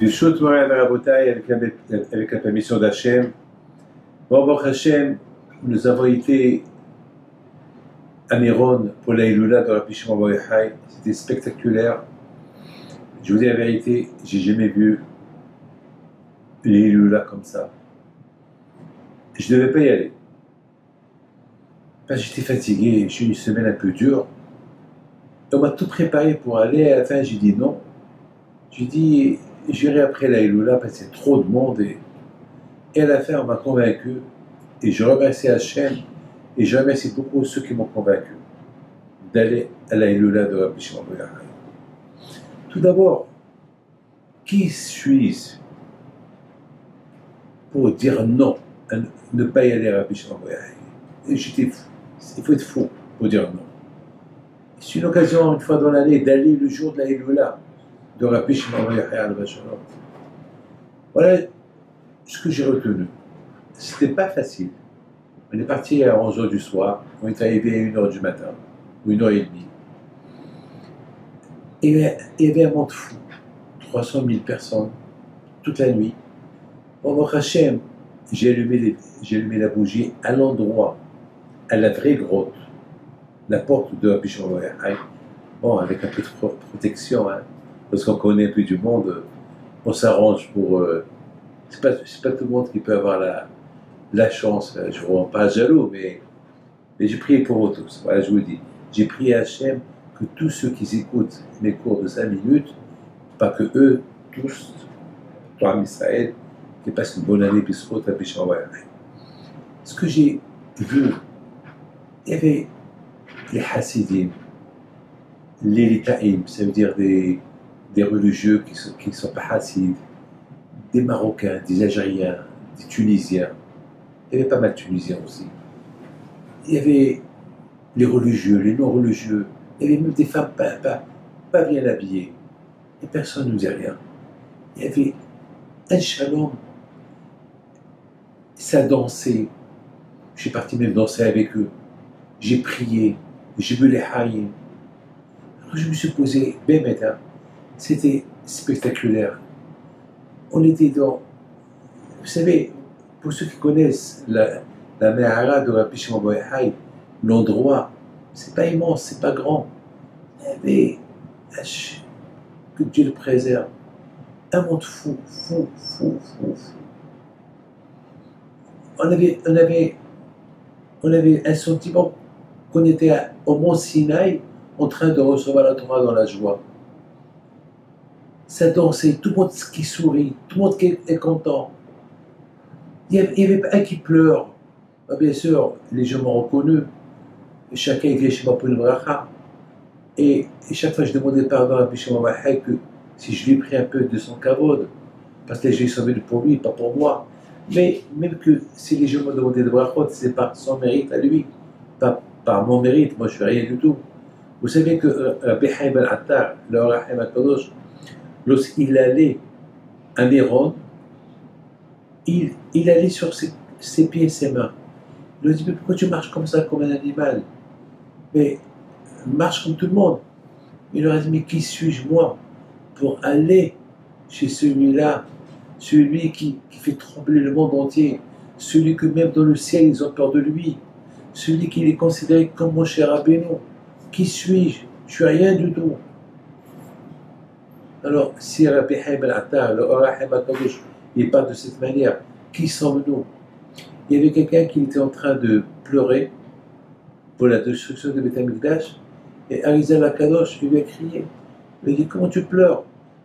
Birshut Moran Rabotai, avec la permission d'Hachem. Bon, Baruch Hashem, nous avons été à Méron pour la Iloula de Rabbi Shimon Bar Yochai. C'était spectaculaire. Je vous dis la vérité, j'ai jamais vu les Iloula comme ça. Je ne devais pas y aller. Parce que j'étais fatigué, j'ai eu une semaine un peu dure. On m'a tout préparé pour aller, à la fin j'ai dit non. J'ai dit, j'irai après la Iloula parce qu'il y a trop de monde. Et à la fin, on m'a convaincu. Et je remercie Hachem. Et je remercie beaucoup ceux qui m'ont convaincu d'aller à la Iloula de Rabbi Shimon Bar Yochai. Tout d'abord, qui suis-je pour dire non, à ne pas y aller à Rabbi Shimon Bar Yochai? J'étais fou. Il faut être fou pour dire non. C'est une occasion, une fois dans l'année, d'aller le jour de la Iloula de Rabbi Shimon Bar Yochai. Voilà ce que j'ai retenu. C'était pas facile. On est parti à 11h du soir, on est arrivé à 1h du matin, ou 1h30. Et il y avait un monde fou, 300 000 personnes, toute la nuit. Au Hachem, j'ai allumé la bougie à l'endroit, à la vraie grotte, la porte de Rabbi Shimon Bar Yochai. Bon, avec un peu de protection, hein, parce qu'on connaît un peu du monde, on s'arrange pour... c'est pas tout le monde qui peut avoir la chance, je ne vous rends pas jaloux, mais j'ai prié pour vous tous. Voilà, je vous dis, j'ai prié à Hachem que tous ceux qui écoutent mes cours de 5 minutes, pas que eux, tous, toi, Israël, qui passent une bonne année, puis se à Rabbi Bar Yochai. Ce que j'ai vu, il y avait les Hasidim, les Litaïm, ça veut dire des religieux qui ne sont pas Hasides, des Marocains, des Algériens, des Tunisiens. Il y avait pas mal de Tunisiens aussi. Il y avait les religieux, les non-religieux. Il y avait même des femmes pas bien habillées. Et personne ne nous dit rien. Il y avait un shalom. Ça dansait. Je suis parti même danser avec eux. J'ai prié. J'ai bu les haïm. Alors je me suis posé, Bémeta. C'était spectaculaire. On était dans... Vous savez, pour ceux qui connaissent la Mehara de Rabbi Shimon Bar Yochai, l'endroit, c'est pas immense, c'est pas grand. Mais que Dieu le préserve. Un monde fou. On avait un sentiment qu'on était au mont Sinaï en train de recevoir la Torah dans la joie. Ça dansait, tout le monde qui sourit, tout le monde qui est content. Il n'y avait pas un qui pleure. Bien sûr, les gens m'ont reconnu. Chacun vient chez moi pour une bracha. Et chaque fois, je demandais pardon à Rabbi Shimon Bar Yochai que si je lui ai pris un peu de son kavod, parce que j'ai sauvé pour lui, pas pour moi. Mais même que si les gens m'ont demandé de brachot, c'est par son mérite à lui, pas par mon mérite. Moi, je ne fais rien du tout. Vous savez que Rabbi Haim al-Attar, le Or HaChaim HaKadosh, lorsqu'il allait à Méron, il allait sur ses pieds et ses mains. Il lui a dit, mais pourquoi tu marches comme ça, comme un animal? Mais marche comme tout le monde. Il leur a dit, mais qui suis-je moi pour aller chez celui-là, celui qui fait trembler le monde entier, celui que même dans le ciel ils ont peur de lui, celui qui est considéré comme mon cher Rabbeinu? Qui suis-je? Je suis rien du tout. Alors, si Rabbi Haim al-Attar, le Or HaChaim HaKadosh, il parle de cette manière, qui sommes-nous? Il y avait quelqu'un qui était en train de pleurer pour la destruction de Beth Amikdash, et Arizal HaKadosh lui a crié. Il a dit, comment tu pleures?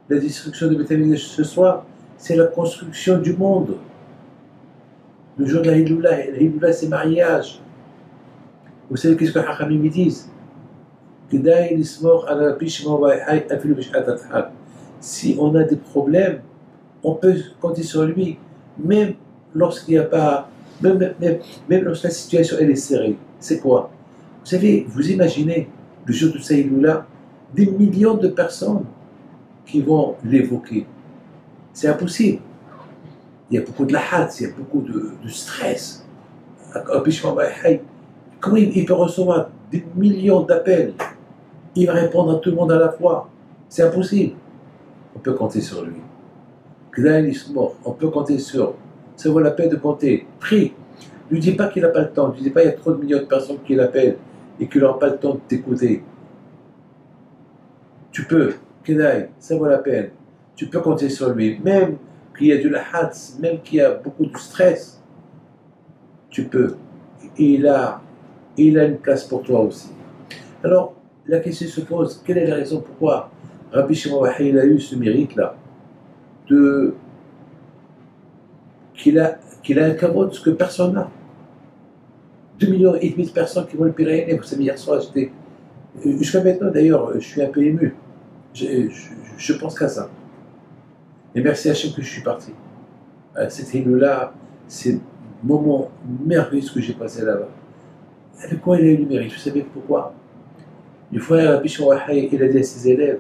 La destruction de Beth Amikdash ce soir, c'est la construction du monde. Le jour de la Iloula, c'est mariage. Vous savez qu'est-ce que les Hachamim disent? Si on a des problèmes, on peut compter sur lui, même lorsqu'il n'y a pas, même lorsque la situation elle est serrée. C'est quoi? Vous savez, vous imaginez le jour de sa Iloula, des millions de personnes qui vont l'évoquer. C'est impossible. Il y a beaucoup de lahat, il y a beaucoup de stress. Comment il peut recevoir des millions d'appels? Il va répondre à tout le monde à la fois. C'est impossible. On peut compter sur lui. Gdaïl est mort, on peut compter sur. Ça vaut la peine de compter. Prie. Ne lui dis pas qu'il n'a pas le temps. Ne lui dis pas qu'il y a trop de millions de personnes qui l'appellent et qui n'auront pas le temps de t'écouter. Tu peux. Gdaïl, ça vaut la peine. Tu peux compter sur lui. Même qu'il y a du lahat, même qu'il y a beaucoup de stress, tu peux. Et il a une place pour toi aussi. Alors, la question se pose, quelle est la raison pourquoi Rabbi Shimon Bar Yochai a eu ce mérite-là qu'il a un kavod que personne n'a. 2,5 millions de personnes qui vont le pérégriner. Vous savez, hier soir, jusqu'à maintenant d'ailleurs, je suis un peu ému. Je pense qu'à ça. Et merci à Hachem que je suis parti. Cette île-là, c'est le moment merveilleux que j'ai passé là-bas. Avec quoi il a eu le mérite? Vous savez pourquoi? Une fois, Rabbi Shimon Bar Yochai, il a dit à ses élèves,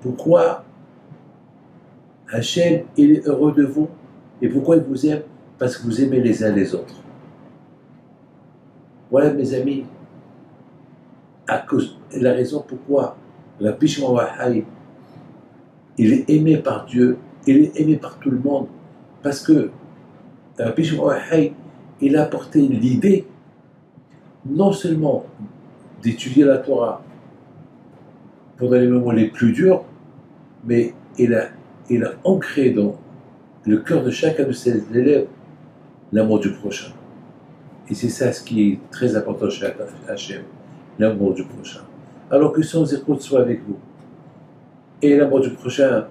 pourquoi Hachem, il est heureux de vous, et pourquoi il vous aime? Parce que vous aimez les uns les autres. Voilà, mes amis, à cause, la raison pourquoi Rabbi Shimon Bar Yochai, il est aimé par Dieu, il est aimé par tout le monde, parce que Rabbi Shimon Bar Yochai, il a apporté l'idée, non seulement d'étudier la Torah pendant les moments les plus durs, mais il a ancré dans le cœur de chacun de ses élèves l'amour du prochain. Et c'est ça ce qui est très important chez Hachem, l'amour du prochain. Alors que son écoute soit avec vous. Et l'amour du prochain,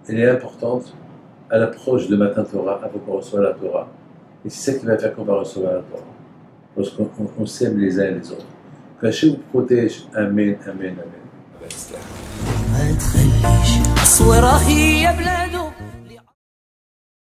elle est importante à l'approche de Matan Torah, avant qu'on reçoive la Torah. Et c'est ça qui va faire qu'on va recevoir la Torah. Lorsqu'on s'aime les uns et les autres. Que Hachem vous protège. Amen, amen, amen.